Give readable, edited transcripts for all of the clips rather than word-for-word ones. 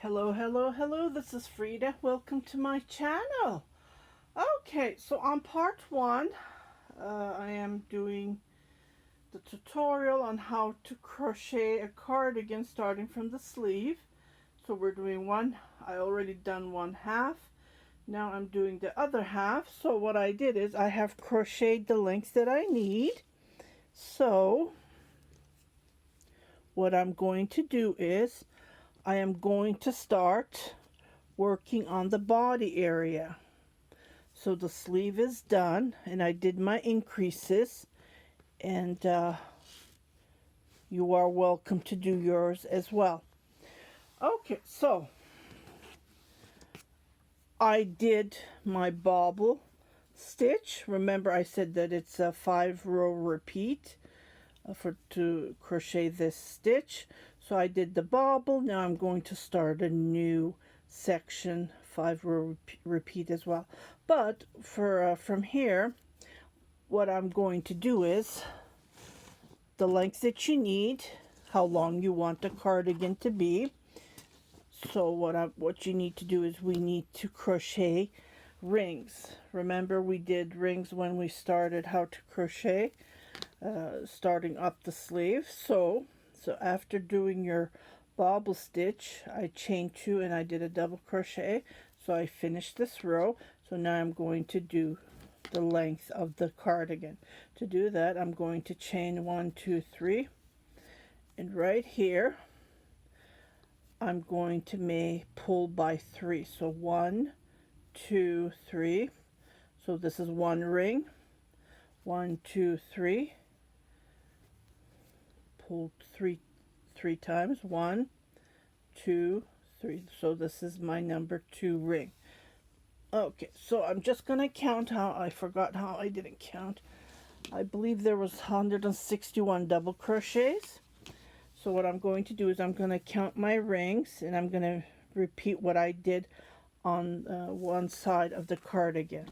Hello, hello, hello. This is Frida. Welcome to my channel. Okay, so on part one, I am doing the tutorial on how to crochet a cardigan starting from the sleeve. So we're doing one. I already done one half. Now I'm doing the other half. So what I did is I have crocheted the lengths that I need. So what I'm going to do is I am going to start working on the body area. So the sleeve is done and I did my increases, and you are welcome to do yours as well. Okay, so I did my bobble stitch. Remember I said that it's a 5-row repeat to crochet this stitch. So I did the bobble. Now I'm going to start a new section, 5-row repeat as well. But for from here, what I'm going to do is the length that you need, how long you want the cardigan to be. So what you need to do is we need to crochet rings. Remember we did rings when we started how to crochet, starting up the sleeve. So after doing your bobble stitch, I chained 2 and I did a double crochet. So I finished this row. So now I'm going to do the length of the cardigan. To do that, I'm going to chain 1, 2, 3, and right here I'm going to pull by 3. So 1, 2, 3. So this is one ring. 1, 2, 3. Pull 3 times. 1, 2, 3. So this is my number 2 ring. Okay, so I'm just gonna count how I forgot how I didn't count. I believe there was 161 double crochets. So what I'm going to do is I'm going to count my rings and I'm going to repeat what I did on one side of the cardigan.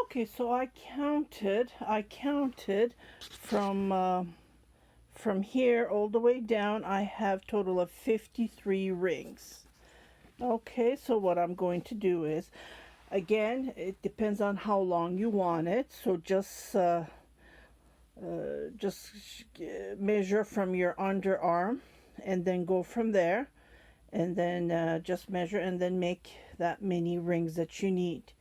Okay, so I counted from here all the way down. I have a total of 53 rings. Okay, so what I'm going to do is, again, it depends on how long you want it. So just measure from your underarm and then go from there, and then just measure and then make that many rings that you need.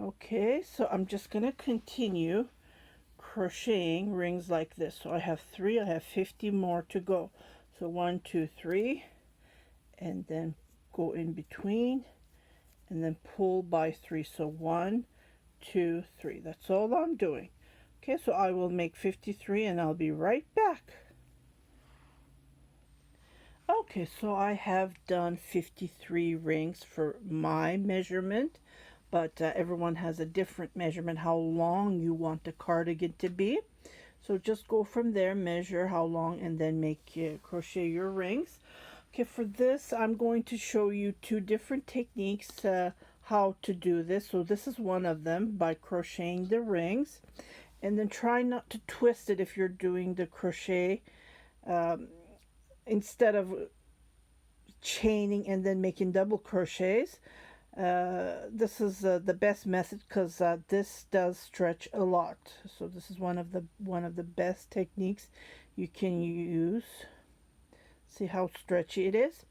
Okay, so I'm just going to continue crocheting rings like this. So I have 3, I have 50 more to go. So 1, 2, 3, and then go in between and then pull by 3. So 1, 2, 3. That's all I'm doing. Okay, so I will make 53 and I'll be right back. Okay, so I have done 53 rings for my measurement, but everyone has a different measurement, how long you want the cardigan to be. So just go from there, measure how long, and then crochet your rings. Okay, for this, I'm going to show you 2 different techniques how to do this. So this is one of them, by crocheting the rings. And then try not to twist it if you're doing the crochet. Instead of chaining and then making double crochets, this is the best method, because this does stretch a lot. So this is one of the best techniques you can use. See how stretchy it is.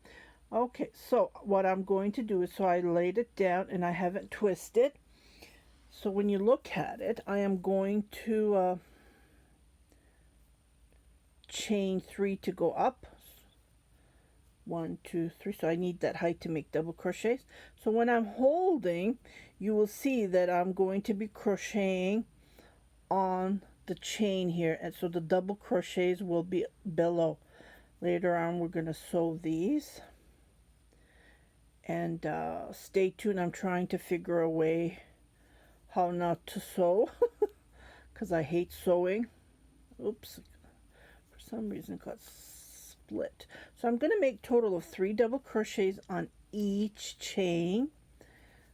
Okay, so what I'm going to do is, so I laid it down and I haven't twisted. So when you look at it, I am going to chain 3 to go up. 1, 2, 3. So I need that height to make double crochets. So when I'm holding, you will see that I'm going to be crocheting on the chain here, and so the double crochets will be below. Later on, we're going to sew these. And stay tuned. I'm trying to figure a way how not to sew because I hate sewing. Oops, for some reason it got split. So I'm going to make total of 3 double crochets on each chain.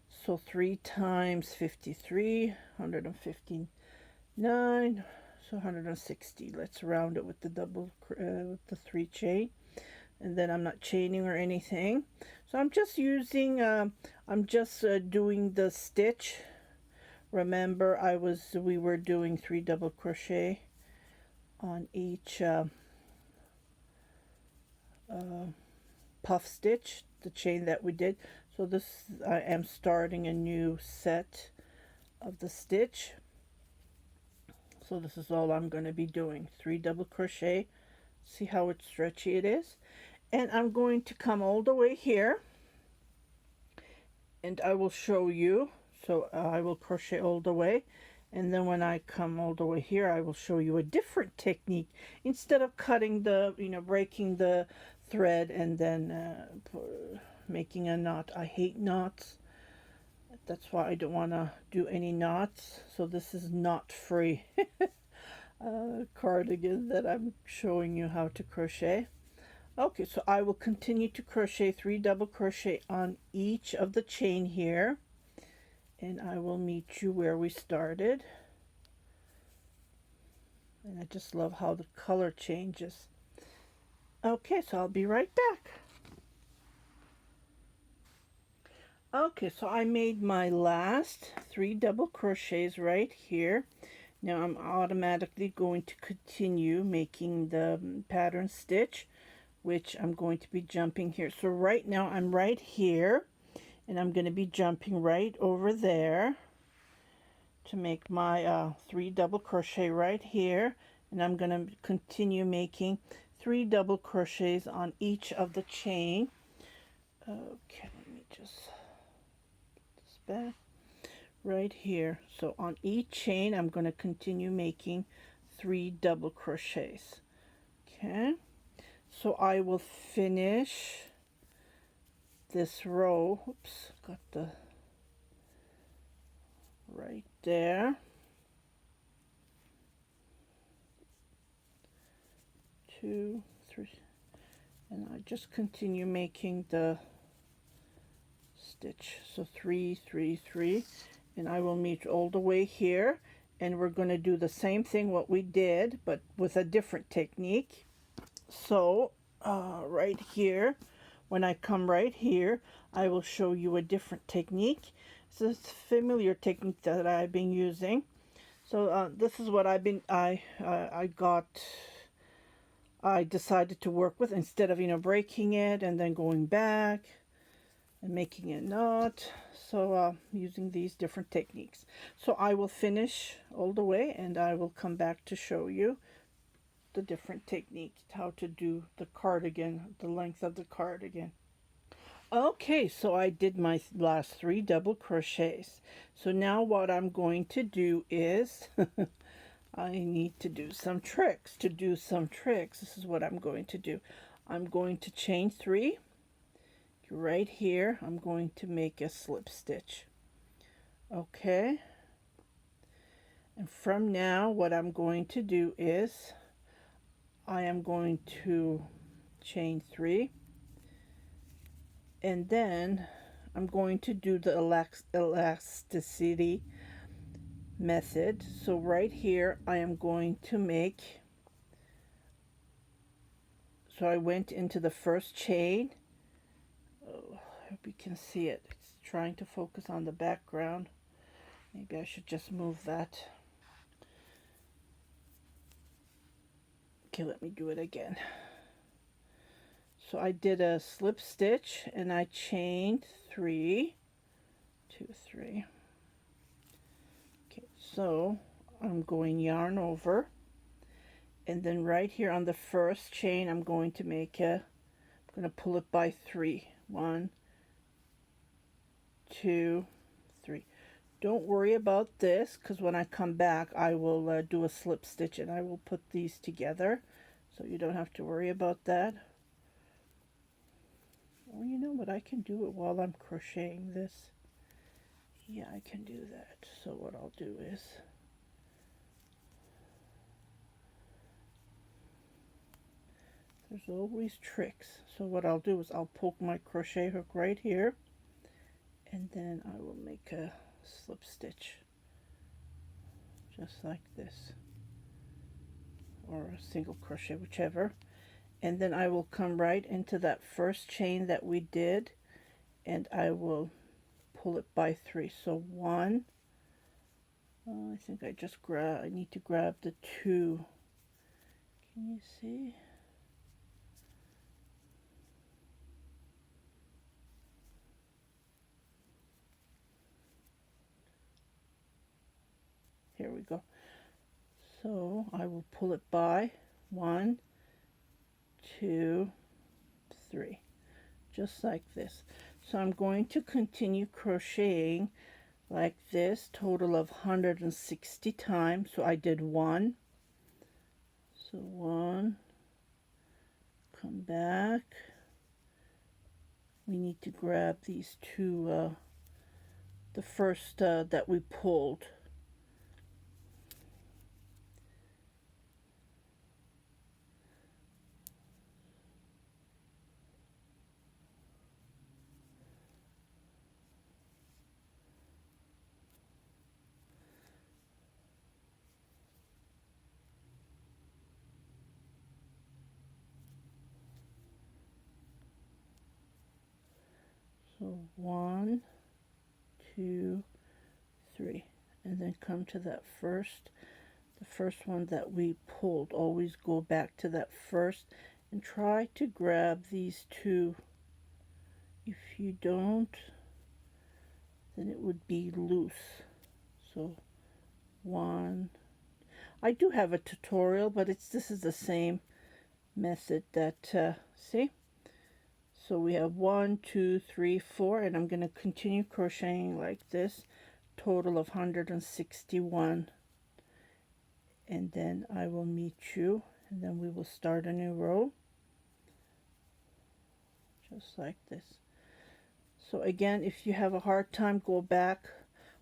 So 3 times 53, 159, so 160. Let's round it with the with the 3 chain. and then I'm not chaining or anything. So I'm just using, doing the stitch. Remember, we were doing 3 double crochet on each puff stitch, the chain that we did. So this, I am starting a new set of the stitch. So this is all I'm going to be doing, 3 double crochet. See how it's stretchy it is? And I'm going to come all the way here, and I will show you. So I will crochet all the way, and then when I come all the way here, I will show you a different technique. Instead of cutting the, breaking the thread and then making a knot. I hate knots. That's why I don't want to do any knots. So this is knot free cardigan that I'm showing you how to crochet. Okay, so I will continue to crochet 3 double crochet on each of the chain here, and I will meet you where we started. And I just love how the color changes. Okay, so I'll be right back. Okay, so I made my last 3 double crochets right here. Now I'm automatically going to continue making the pattern stitch, which I'm going to be jumping here. So right now I'm right here, and I'm going to be jumping right over there to make my 3 double crochet right here, and I'm going to continue making 3 double crochets on each of the chain. Okay, let me just put this back right here. So on each chain I'm going to continue making 3 double crochets. Okay, so I will finish this row. Oops, got the right there. 2, 3, and I just continue making the stitch. So 3, 3, 3, and I will meet all the way here, and we're going to do the same thing what we did, but with a different technique. So right here, when I come right here, I will show you a different technique. It's a familiar technique that I've been using. So this is what I decided to work with, instead of breaking it and then going back and making a knot. So using these different techniques. So I will finish all the way, and I will come back to show you the different techniques, how to do the cardigan, the length of the cardigan. Okay, so I did my last 3 double crochets. So now what I'm going to do is I need to do some tricks. This is what I'm going to do. I'm going to chain 3 right here. I'm going to make a slip stitch. Okay, and from now what I'm going to do is I am going to chain 3, and then I'm going to do the elasticity method. So right here I am going to make, so I went into the first chain. Oh, I hope you can see it. It's trying to focus on the background. Maybe I should just move that. Okay, let me do it again. So I did a slip stitch, and I chained 3, 2, 3. Okay, so I'm going yarn over, and then right here on the first chain I'm going to I'm going to pull it by 3. 1, 2, 3. Don't worry about this, because when I come back I will do a slip stitch, and I will put these together, so you don't have to worry about that. Well, you know what, I can do it while I'm crocheting this. Yeah, I can do that. So what I'll do is there's always tricks. So what I'll do is I'll poke my crochet hook right here, and then I will make a slip stitch just like this, or a single crochet, whichever, and then I will come right into that first chain that we did, and I will pull it by 3. So 1, I think I need to grab the 2. Can you see? Here we go. So I will pull it by 1, 2, 3, just like this. So I'm going to continue crocheting like this, total of 160 times. So I did 1, so 1, come back. We need to grab these 2, the first that we pulled. So 1, 2, 3, and then come to that the first one that we pulled. Always go back to that first and try to grab these 2. If you don't, then it would be loose. So 1. I do have a tutorial, but this is the same method that see. So we have 1, 2, 3, 4, and I'm going to continue crocheting like this, total of 161, and then I will meet you, and then we will start a new row, just like this. So again, if you have a hard time, go back.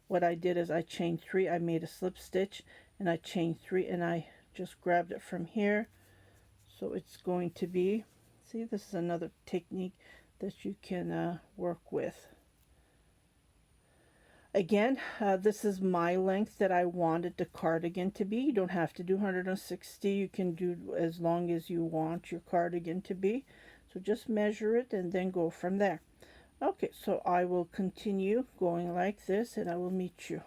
What I did is I chained 3, I made a slip stitch, and I chained 3, and I just grabbed it from here. So it's going to be, see, this is another technique that you can work with. Again, this is my length that I wanted the cardigan to be. You don't have to do 160. You can do as long as you want your cardigan to be. So just measure it and then go from there. Okay, so I will continue going like this, and I will meet you.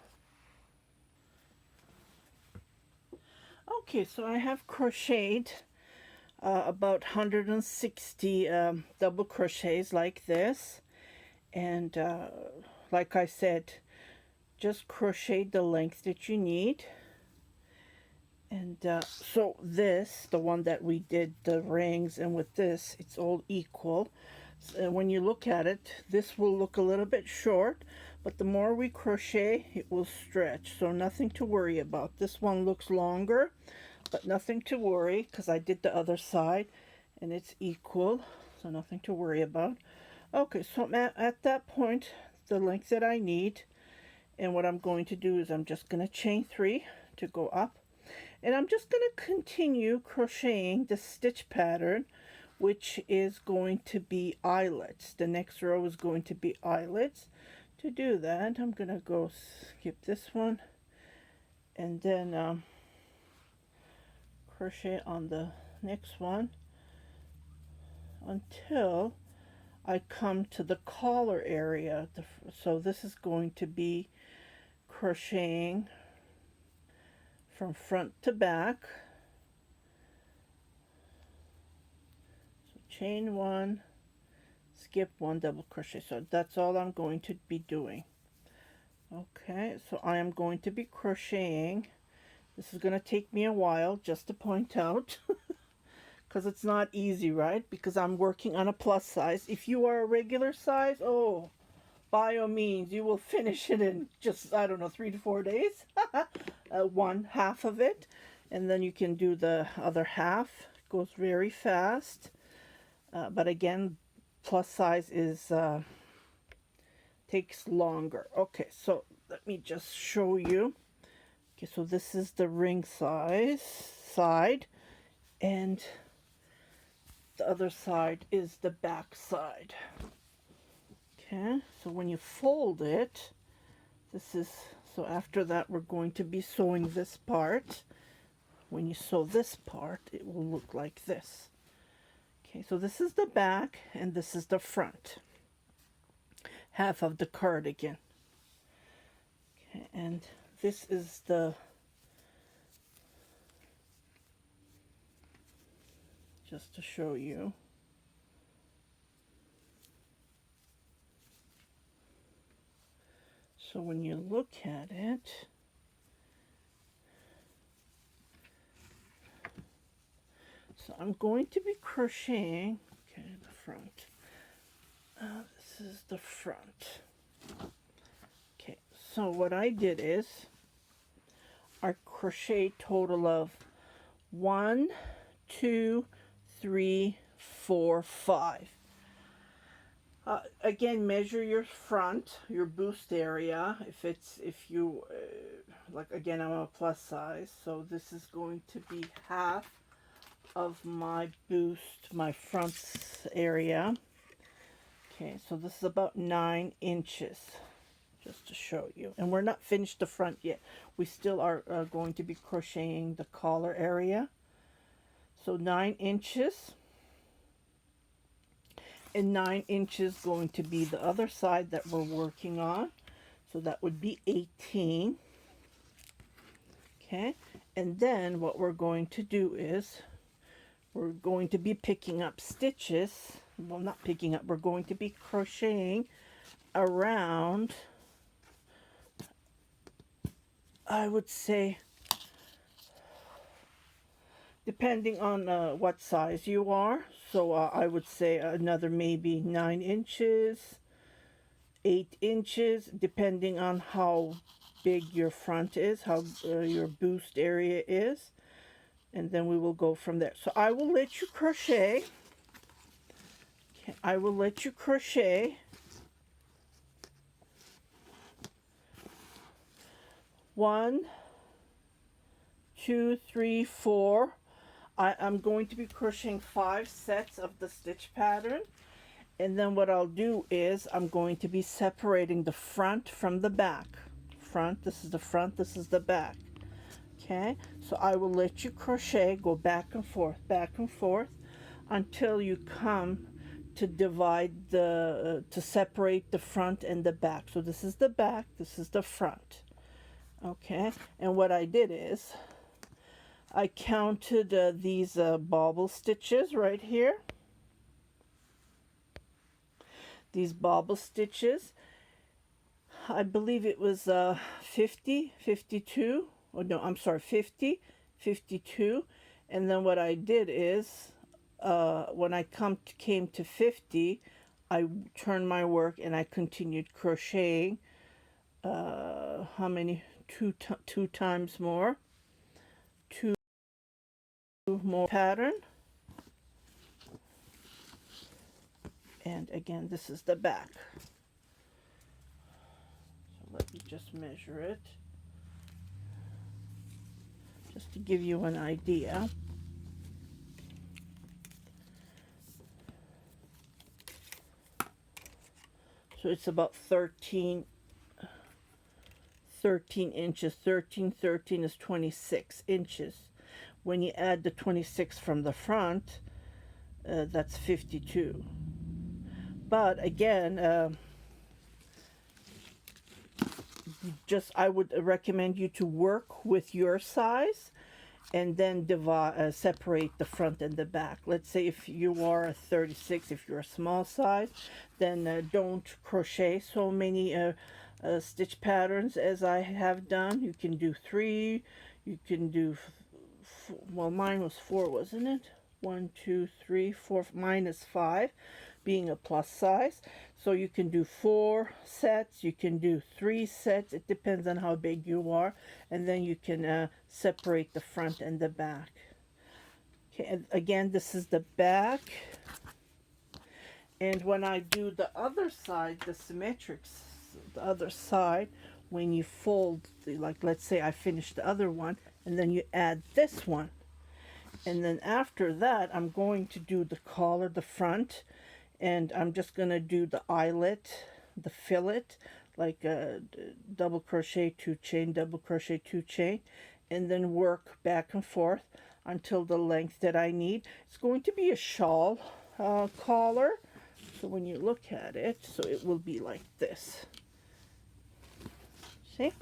Okay, so I have crocheted about 160 double crochets like this, and like I said, just crochet the length that you need. And so this, the one that we did the rings, and with this it's all equal. So when you look at it, this will look a little bit short, but the more we crochet, it will stretch, so nothing to worry about. This one looks longer, but nothing to worry, because I did the other side and it's equal, so nothing to worry about. Okay, so I'm at that point, the length that I need, and what I'm going to do is I'm just going to chain 3 to go up, and I'm just going to continue crocheting the stitch pattern, which is going to be eyelets. The next row is going to be eyelets. To do that, I'm going to go skip this one, and then crochet on the next one until I come to the collar area. So this is going to be crocheting from front to back. So chain 1, skip 1, double crochet. So that's all I'm going to be doing. Okay, so I am going to be crocheting. This is going to take me a while, just to point out, because it's not easy, right? Because I'm working on a plus size. If you are a regular size, oh, by all means, you will finish it in just, I don't know, 3 to 4 days. One half of it, and then you can do the other half. It goes very fast. But again, plus size is takes longer. Okay, so let me just show you. Okay, so this is the ring side, and the other side is the back side. Okay, so when you fold it, this is, so after that we're going to be sewing this part. When you sew this part, it will look like this. Okay, so this is the back and this is the front half of the cardigan. Okay, and this is the, just to show you. So when you look at it, so I'm going to be crocheting, okay, the front. This is the front. Okay, so what I did is I crochet total of 1, 2, 3, 4, 5. Again, measure your front, your boost area. If you like, again, I'm a plus size, so this is going to be half of my boost, my front area. Okay, so this is about 9 inches, just to show you. And we're not finished the front yet. We still are going to be crocheting the collar area. So 9 inches. And 9 inches going to be the other side that we're working on. So that would be 18. Okay, and then what we're going to do is we're going to be picking up stitches. Well, not picking up, we're going to be crocheting around, I would say, depending on what size you are. So I would say another maybe 9 inches, 8 inches, depending on how big your front is, how your boost area is. And then we will go from there. So I will let you crochet. Okay, I will let you crochet. 1, 2, 3, 4. I'm going to be crocheting 5 sets of the stitch pattern, and then what I'll do is I'm going to be separating the front from the back. Front, this is the front, this is the back. Okay, so I will let you crochet, go back and forth until you come to divide the to separate the front and the back. So this is the back, this is the front. Okay, and what I did is I counted these bobble stitches right here. These bobble stitches, I believe it was 50, 52. Oh no, I'm sorry, 50, 52. And then what I did is when I came to 50, I turned my work and I continued crocheting. How many? Two times more. 2 more pattern. And again, this is the back. So let me just measure it, just to give you an idea. So it's about 13 inches. 13 is 26 inches. When you add the 26 from the front, that's 52. But again, I would recommend you to work with your size and then separate the front and the back. Let's say if you are a 36, if you're a small size, then don't crochet so many stitch patterns as I have done. You can do 3, you can do, well, mine was 4, wasn't it? 1, 2, 3, 4, minus 5 being a plus size. So you can do 4 sets, you can do 3 sets, it depends on how big you are, and then you can separate the front and the back. Okay, and again, this is the back. And when I do the other side, the symmetrics, the other side, when you fold, like let's say I finished the other one, and then you add this one. And then after that, I'm going to do the collar, the front, and I'm just going to do the eyelet, the fillet, like a double crochet, 2 chain, double crochet, 2 chain, and then work back and forth until the length that I need. It's going to be a shawl collar. So when you look at it, so it will be like this. See?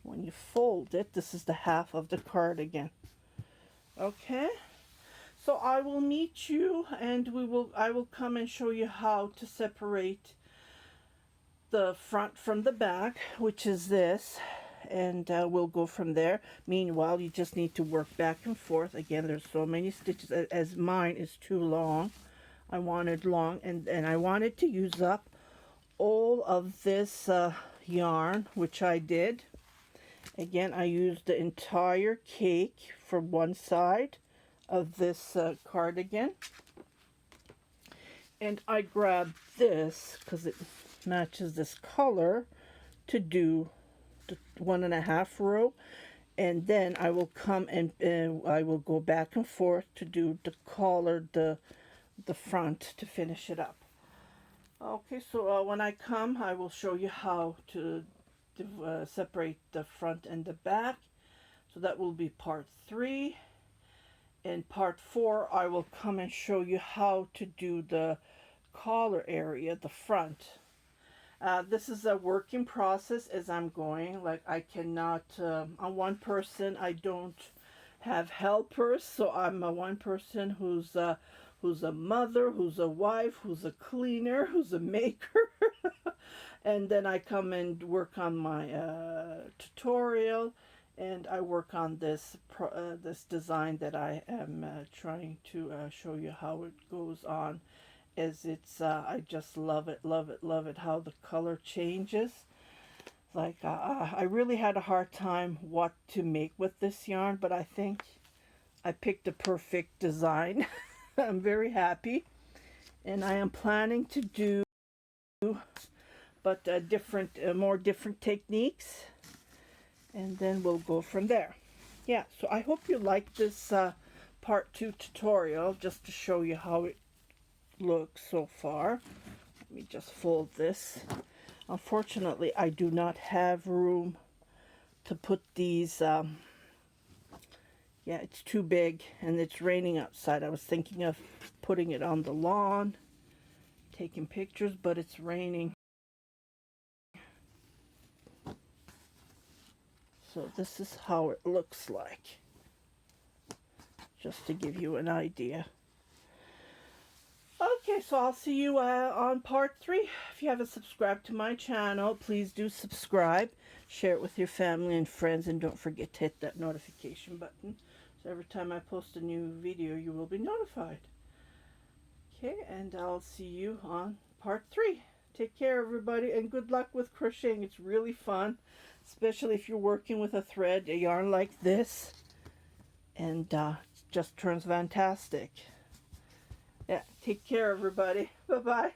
When you fold it, this is the half of the cardigan. Okay? So I will meet you, and I will come and show you how to separate the front from the back, which is this, and we'll go from there. Meanwhile, you just need to work back and forth. Again, there's so many stitches, as mine is too long. I wanted long, and I wanted to use up all of this yarn, which I did. Again, I used the entire cake for one side of this cardigan, and I grabbed this because it matches this color to do the 1.5 row, and then I will come and I will go back and forth to do the collar, the front, to finish it up. Okay, so when I come, I will show you how to separate the front and the back. So that will be part 3. In part 4, I will come and show you how to do the collar area, the front. This is a working process as I'm going. Like, I cannot, I'm one person, I don't have helpers, so I'm a one person who's a mother, who's a wife, who's a cleaner, who's a maker. And then I come and work on my tutorial, and I work on this this design that I am trying to show you how it goes on. As it's I just love it, love it, love it, how the color changes. Like I really had a hard time what to make with this yarn, but I think I picked a perfect design. I'm very happy, and I am planning to do more different techniques, and then we'll go from there. Yeah, so I hope you like this part 2 tutorial, just to show you how it looks so far. Let me just fold this. Unfortunately, I do not have room to put these. Yeah, it's too big, and it's raining outside. I was thinking of putting it on the lawn, taking pictures, but it's raining. So this is how it looks like, just to give you an idea. Okay, so I'll see you on part 3. If you haven't subscribed to my channel, please do subscribe. Share it with your family and friends, and don't forget to hit that notification button. So every time I post a new video, you will be notified. Okay, and I'll see you on part 3. Take care, everybody, and good luck with crocheting. It's really fun, especially if you're working with a thread, a yarn like this, and it just turns fantastic. Yeah, take care, everybody. Bye-bye.